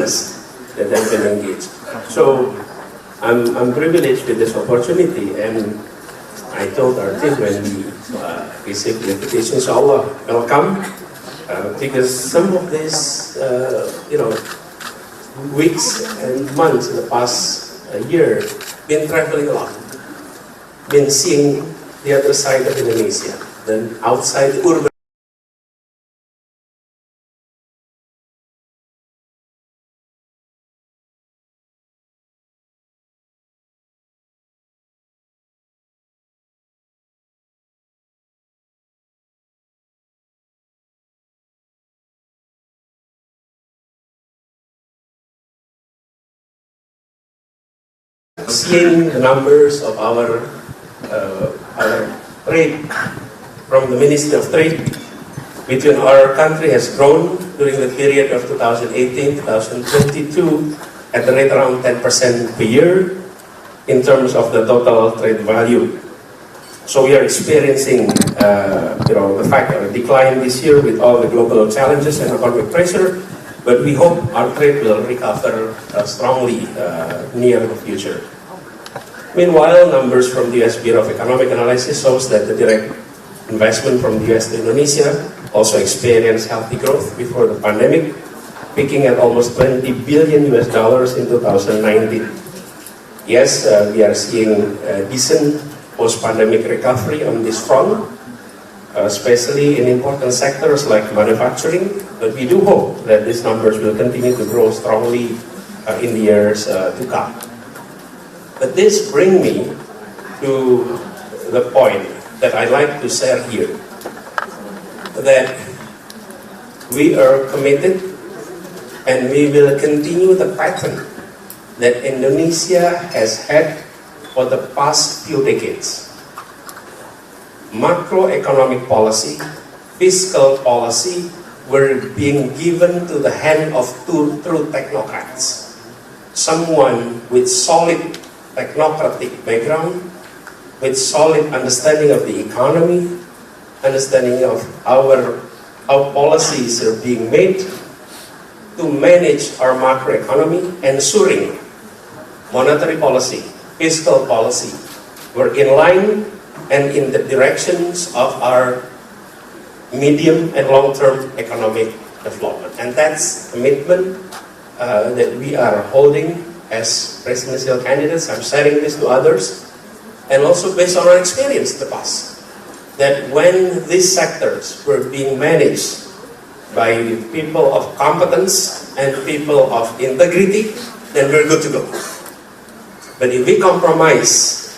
honest that have been engaged. So I'm privileged with this opportunity, and I told our team when we received the invitation, inshallah, welcome, because some of these, weeks and months in the past year, been traveling a lot, been seeing the other side of Indonesia, then outside the urban. Seeing the numbers of our trade from the Ministry of Trade between our country has grown during the period of 2018-2022 at the rate around 10% per year in terms of the total trade value. So we are experiencing, the fact of a decline this year with all the global challenges and economic pressure, but we hope our trade will recover strongly near the future. Meanwhile, numbers from the US Bureau of Economic Analysis shows that the direct investment from the US to Indonesia also experienced healthy growth before the pandemic, peaking at almost $20 billion in 2019. Yes, we are seeing a decent post-pandemic recovery on this front, especially in important sectors like manufacturing, but we do hope that these numbers will continue to grow strongly in the years to come. But this brings me to the point that I'd like to share here, that we are committed and we will continue the pattern that Indonesia has had for the past few decades. Macroeconomic policy, fiscal policy were being given to the hand of two true technocrats. Someone with solid technocratic background, with solid understanding of the economy, understanding of how policies are being made to manage our macroeconomy, ensuring monetary policy, fiscal policy were in line and in the directions of our medium and long-term economic development. And that's commitment that we are holding as presidential candidates. I'm sharing this to others, and also based on our experience in the past, that when these sectors were being managed by people of competence and people of integrity, then we're good to go. But if we compromise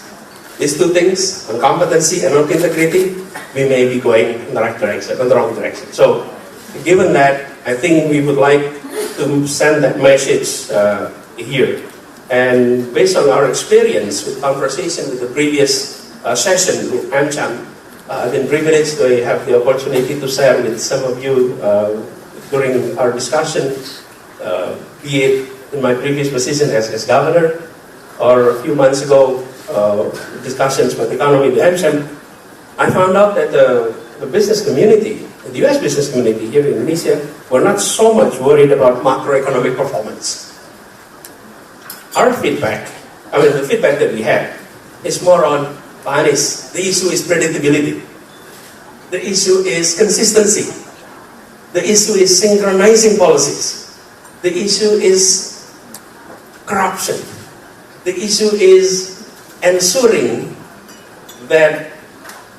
these two things, on competency and on integrity, we may be going in the right direction, in the wrong direction. So, given that, I think we would like to send that message here. And based on our experience with conversation with the previous session with Amcham, I've been privileged to have the opportunity to share with some of you during our discussion, be it in my previous position as governor, or a few months ago, discussions with the economy with Amcham. I found out that the business community, the US business community here in Indonesia, were not so much worried about macroeconomic performance. Our feedback, the feedback that we had, is more on, Pak Anies, the issue is predictability. The issue is consistency. The issue is synchronizing policies. The issue is corruption. The issue is ensuring that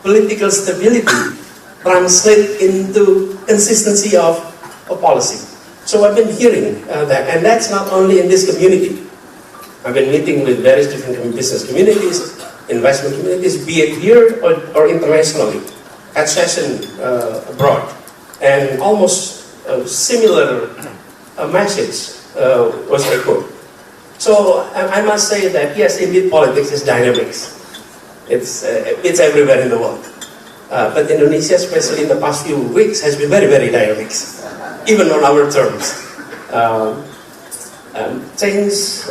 political stability translates into consistency of policy. So I've been hearing that, and that's not only in this community. I've been meeting with various different business communities, investment communities, be it here or internationally, at session abroad. And almost a similar message was echoed. So I must say that yes, indeed politics is dynamics. It's everywhere in the world. But Indonesia, especially in the past few weeks, has been very, very dynamic, even on our terms. Change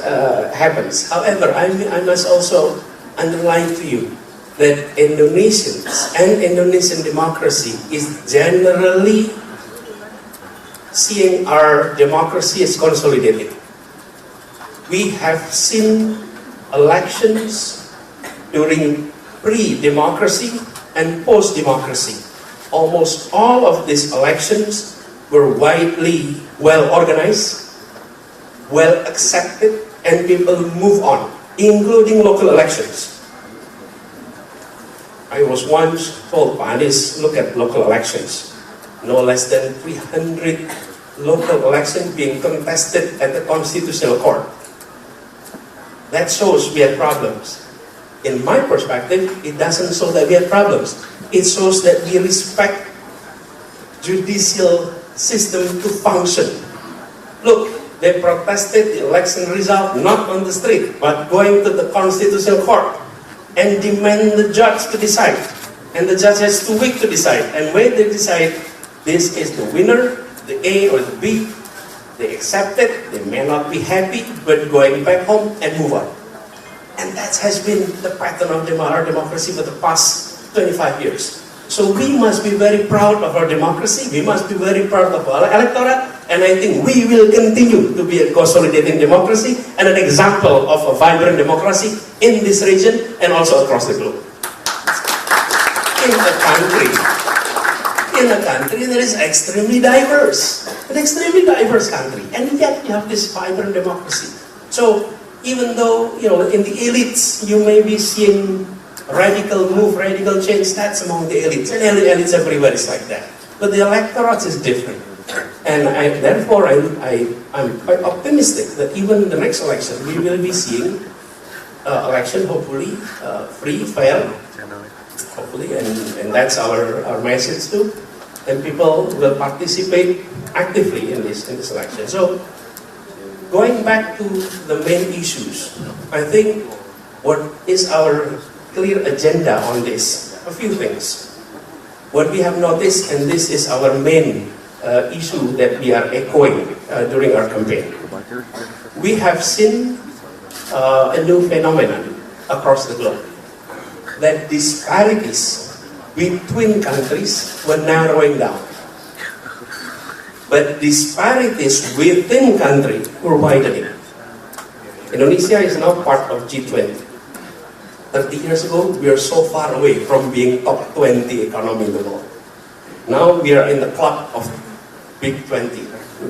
happens. However, I must also underline to you that Indonesians and Indonesian democracy is generally seeing our democracy is consolidated. We have seen elections during pre-democracy and post-democracy. Almost all of these elections were widely well organized, well accepted, and people move on, including local elections. I was once told, Panis, look at local elections. No less than 300 local elections being contested at the Constitutional Court. That shows we have problems. In my perspective, it doesn't show that we have problems. It shows that we respect judicial system to function. Look, they protested the election result not on the street, but going to the Constitutional Court and demand the judge to decide. And the judge has 2 weeks to decide. And when they decide, this is the winner, the A or the B, they accept it, they may not be happy, but going back home and move on. And that has been the pattern of our democracy for the past 25 years. So we must be very proud of our democracy, we must be very proud of our electorate, and I think we will continue to be a consolidating democracy and an example of a vibrant democracy in this region and also across the globe. In a country that is extremely diverse, an extremely diverse country, and yet we have this vibrant democracy. So even though, in the elites, you may be seeing radical move, radical change, that's among the elites, and elites everywhere is like that. But the electorate is different. And therefore, I'm quite optimistic that even in the next election, we will be seeing election, hopefully, free, fair, hopefully, and that's our message too. And people will participate actively in this election. So, going back to the main issues, I think what is our clear agenda on this? A few things. What we have noticed, and this is our main issue that we are echoing during our campaign. We have seen a new phenomenon across the globe, that disparities between countries were narrowing down. But disparities within country were widening. Indonesia is now part of G20. 30 years ago, we are so far away from being top 20 economy in the world. Now we are in the club of Big 20,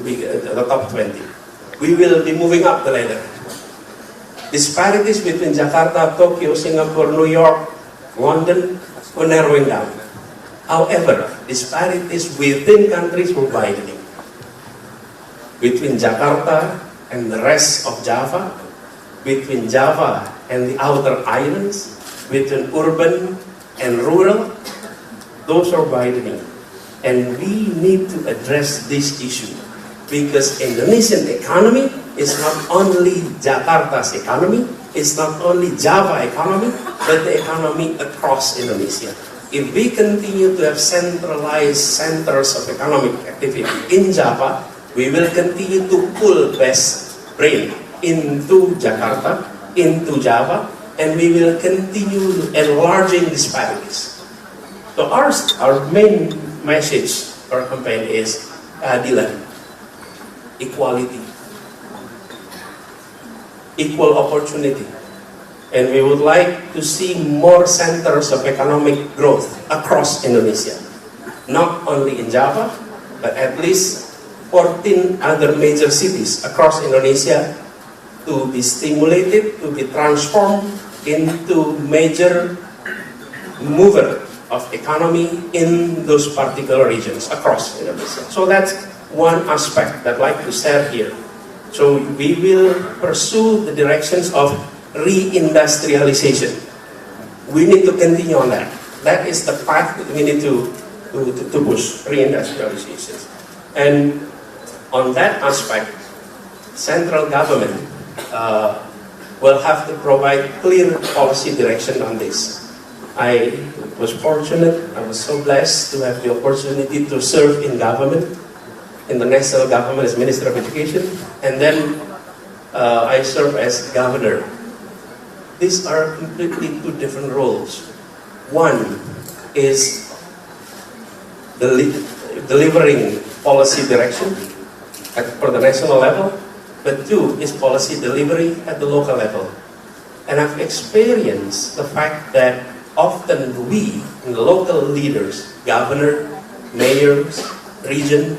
the top 20. We will be moving up the ladder. Disparities between Jakarta, Tokyo, Singapore, New York, London were narrowing down. However, disparities within countries were widening. Between Jakarta and the rest of Java, between Java and the outer islands, between urban and rural, those are widening. And we need to address this issue because Indonesian economy is not only Jakarta's economy, it's not only Java economy, but the economy across Indonesia. If we continue to have centralized centers of economic activity in Java, we will continue to pull best brain into Jakarta, into Java, and we will continue enlarging disparities. So our main message for our campaign is keadilan, equality, equal opportunity. And we would like to see more centers of economic growth across Indonesia. Not only in Java, but at least 14 other major cities across Indonesia to be stimulated, to be transformed into major mover of economy in those particular regions across Indonesia. So that's one aspect that I'd like to share here. So we will pursue the directions of reindustrialization. We need to continue on that. That is the path that we need to push, reindustrialization. And on that aspect, central government will have to provide clear policy direction on this. I was fortunate, I was so blessed to have the opportunity to serve in government, in the national government as Minister of Education, and then I served as governor. These are completely two different roles. One is delivering policy direction, for the national level, but two is policy delivery at the local level. And I've experienced the fact that often we, the local leaders, governor, mayors, region,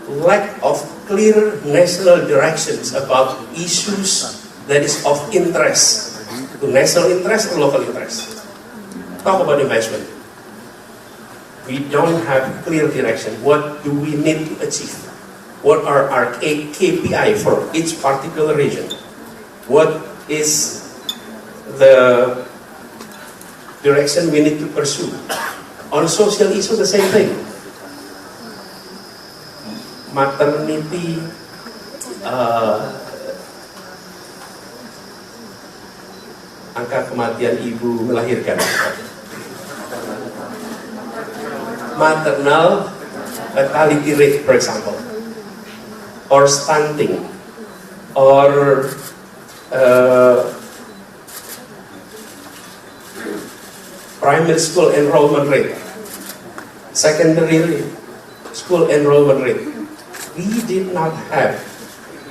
lack of clear national directions about issues that is of interest to national interest or local interest. Talk about investment. We don't have clear direction. What do we need to achieve? What are our KPI for each particular region? What is the direction we need to pursue? On social issue, the same thing. Maternity, angka kematian ibu melahirkan, maternal mortality rate, for example, or stunting, or primary school enrollment rate, secondary school enrollment rate. We did not have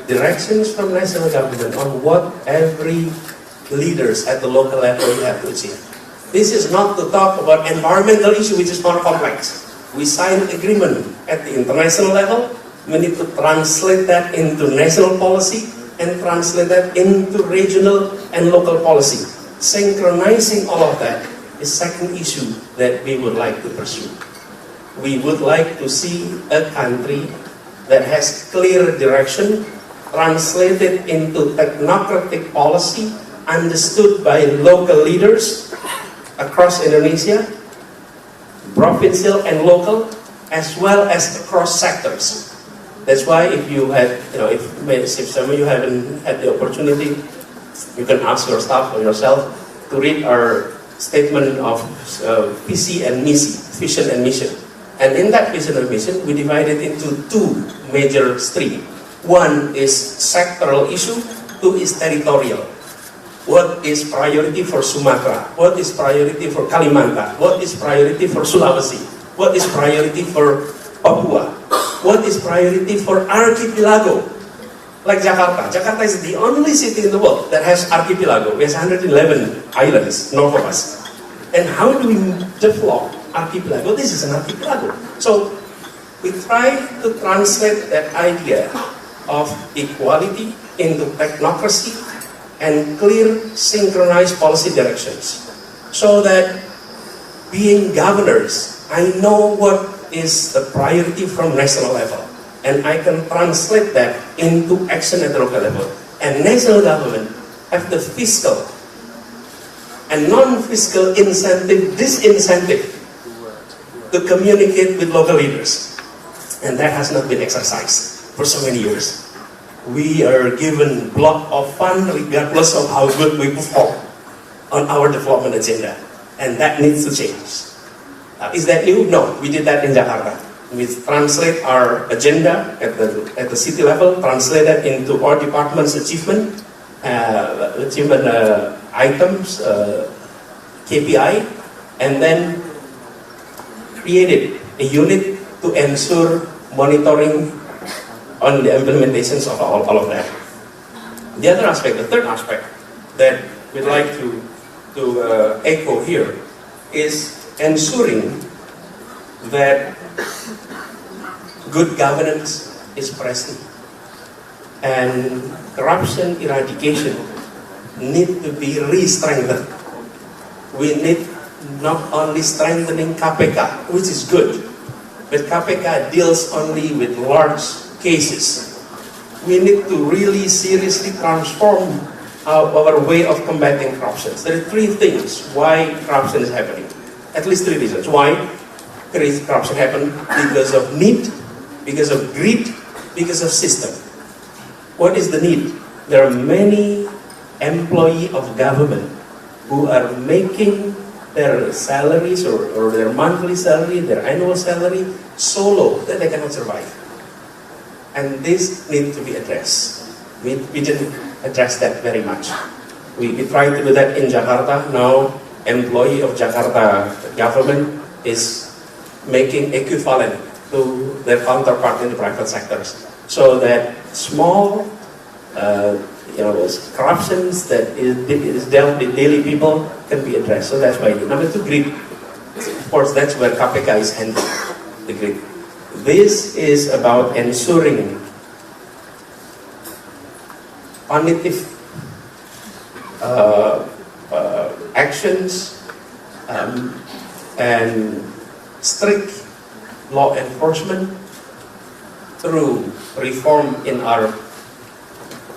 directions from national government on what every leaders at the local level have to achieve. This is not to talk about environmental issue, which is more complex. We sign agreement at the international level. We need to translate that into national policy and translate that into regional and local policy. Synchronizing all of that is second issue that we would like to pursue. We would like to see a country that has clear direction, translated into technocratic policy, understood by local leaders across Indonesia, provincial and local, as well as across sectors. That's why if you had, if some of you haven't had the opportunity, you can ask your staff or yourself to read our statement of PC and mission, vision and mission. And in that vision and mission, we divide it into two major streams. One is sectoral issue, two is territorial. What is priority for Sumatra? What is priority for Kalimantan? What is priority for Sulawesi? What is priority for Papua? What is priority for archipelago? Like Jakarta. Jakarta is the only city in the world that has archipelago. We have 111 islands north of us. And how do we develop archipelago? This is an archipelago. So we try to translate that idea of equality into technocracy and clear synchronized policy directions, so that being governors, I know what is the priority from national level, and I can translate that into action at the local level. And national government have the fiscal and non-fiscal incentive, disincentive to communicate with local leaders, and that has not been exercised for so many years. We are given block of fund regardless of how good we perform on our development agenda, and that needs to change. Is that new? No, we did that in Jakarta. We translate our agenda at the city level, translate that into our department's achievement items, KPI, and then created a unit to ensure monitoring on the implementations of all of that. The other aspect, the third aspect that we'd like to echo here is ensuring that good governance is present, and corruption eradication need to be re-strengthened. We need not only strengthening KPK, which is good, but KPK deals only with large cases. We need to really seriously transform our way of combating corruption. There are three things why corruption is happening. At least three reasons why corruption happens: because of need, because of greed, because of system. What is the need? There are many employees of government who are making their salaries or their monthly salary, their annual salary so low that they cannot survive. And this needs to be addressed. We didn't address that very much. We tried to do that in Jakarta. Now, employee of Jakarta government is making equivalent to their counterpart in the private sectors. so that small corruptions that is dealt with daily people can be addressed. So that's why. Number two, greed. Of course, that's where KPK is handling the greed. This is about ensuring punitive actions and strict law enforcement through reform in our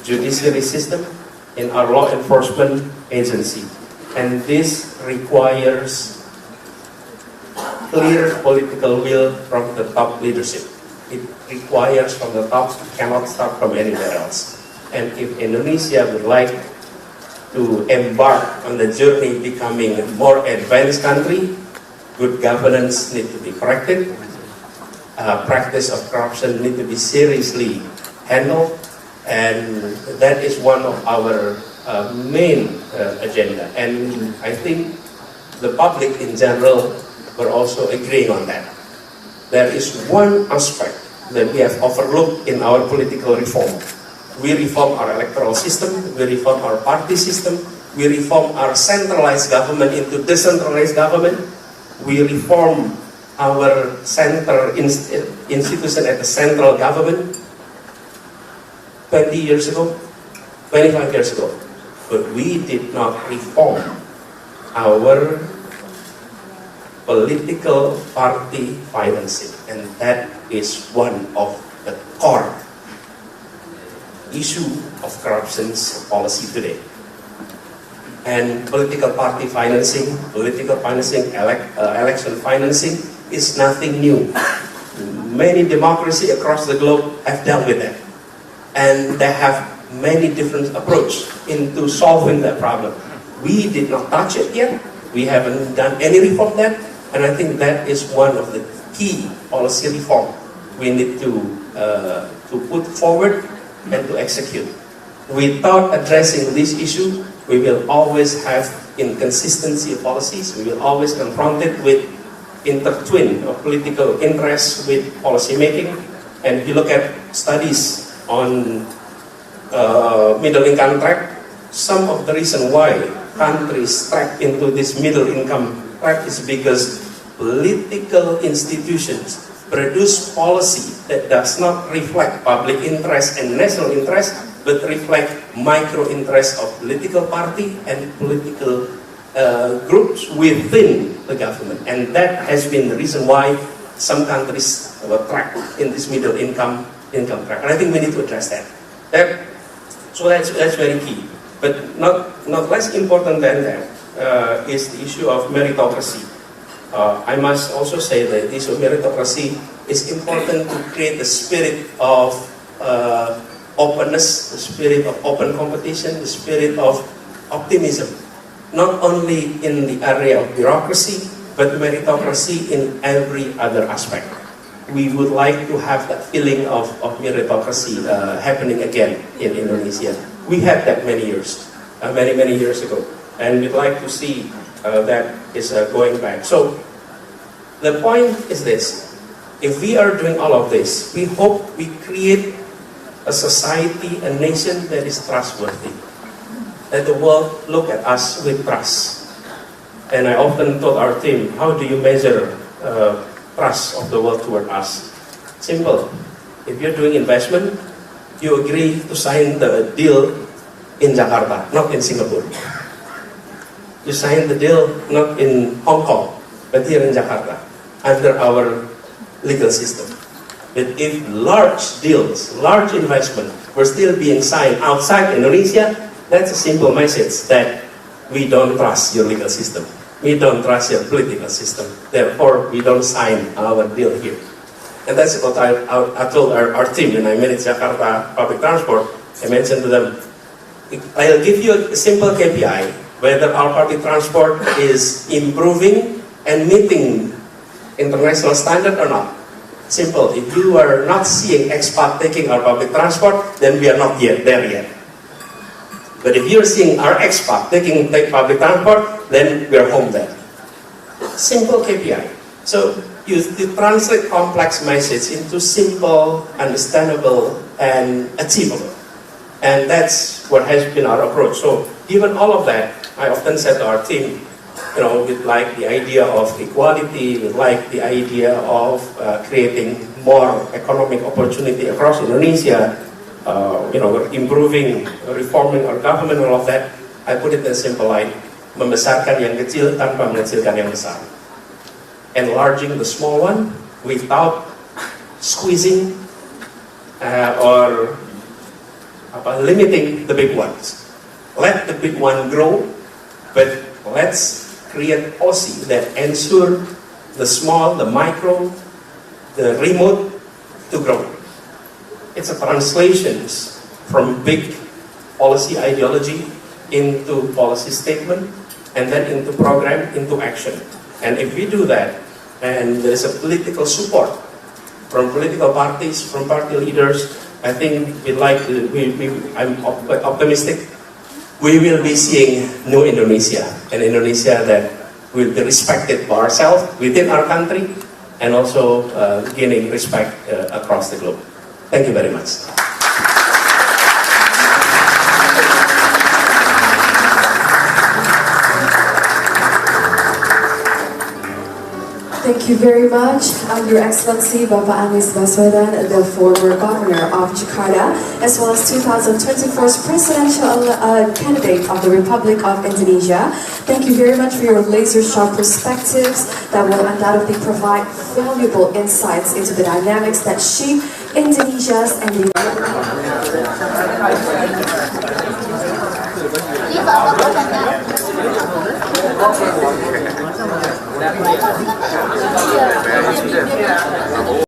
judiciary system, in our law enforcement agency. And this requires clear political will from the top leadership. It requires from the top, cannot start from anywhere else. And if Indonesia would like to embark on the journey becoming a more advanced country, good governance need to be practiced. Practice of corruption need to be seriously handled, and that is one of our main agenda. And I think the public in general were also agreeing on that. There is one aspect that we have overlooked in our political reform. We reform our electoral system, we reform our party system, we reform our centralized government into decentralized government, we reform our institution at the central government 20 years ago, 25 years ago. But we did not reform our political party financing, and that is one of the core issue of corruption's policy today. And political party financing, election financing is nothing new. Many democracies across the globe have dealt with that, and they have many different approaches into solving that problem. We did not touch it yet. We haven't done any reform there, and I think that is one of the key policy reform we need to put forward and to execute. Without addressing this issue, we will always have inconsistency of policies. We will always confront it with intertwine of political interests with policy making. And if you look at studies on middle income track, some of the reason why countries track into this middle income track is because political institutions produce policy that does not reflect public interest and national interest, but reflect micro interest of political party and political groups within the government. And that has been the reason why some countries were tracked in this middle income track. And I think we need to address that. So that's very key. But not less important than that is the issue of meritocracy. I must also say that the issue of meritocracy is important to create the spirit of openness, the spirit of open competition, the spirit of optimism, not only in the area of bureaucracy, but meritocracy in every other aspect. We would like to have that feeling of meritocracy happening again in Indonesia. We had that many years ago, and we'd like to see that is going back. So the point is this: if we are doing all of this, we hope we create a society, a nation that is trustworthy, that the world look at us with trust. And I often told our team, how do you measure trust of the world toward us? Simple. If you're doing investment, you agree to sign the deal in Jakarta, not in Singapore. You sign the deal not in Hong Kong, but here in Jakarta, under our legal system. But if large deals, large investment were still being signed outside Indonesia, that's a simple message that we don't trust your legal system. We don't trust your political system. Therefore, we don't sign our deal here. And that's what I told our team when I managed Jakarta public transport. I mentioned to them, I'll give you a simple KPI, whether our public transport is improving and meeting international standard or not. Simple. If you are not seeing expat taking our public transport, then we are not yet there yet. But if you're seeing our expat take public transport, then we are home there. Simple KPI. So you translate complex message into simple, understandable and achievable. And that's what has been our approach. So given all of that, I often said to our team, we'd like the idea of equality, we'd like the idea of creating more economic opportunity across Indonesia, improving, reforming our government, all of that. I put it in a simple line, membesarkan yang kecil tanpa mengecilkan yang besar. Enlarging the small one without squeezing or limiting the big ones. Let the big one grow, but let's create policy that ensure the small, the micro, the remote to grow. It's a translation from big policy ideology into policy statement, and then into program, into action. And if we do that, and there's a political support from political parties, from party leaders, I think I'm optimistic. We will be seeing new Indonesia, an Indonesia that will be respected by ourselves within our country, and also gaining respect across the globe. Thank you very much. Thank you very much, Your Excellency Bapak Anies Baswedan, the former governor of Jakarta, as well as 2024's presidential candidate of the Republic of Indonesia. Thank you very much for your laser-sharp perspectives that will undoubtedly provide valuable insights into the dynamics that shape Indonesia's and the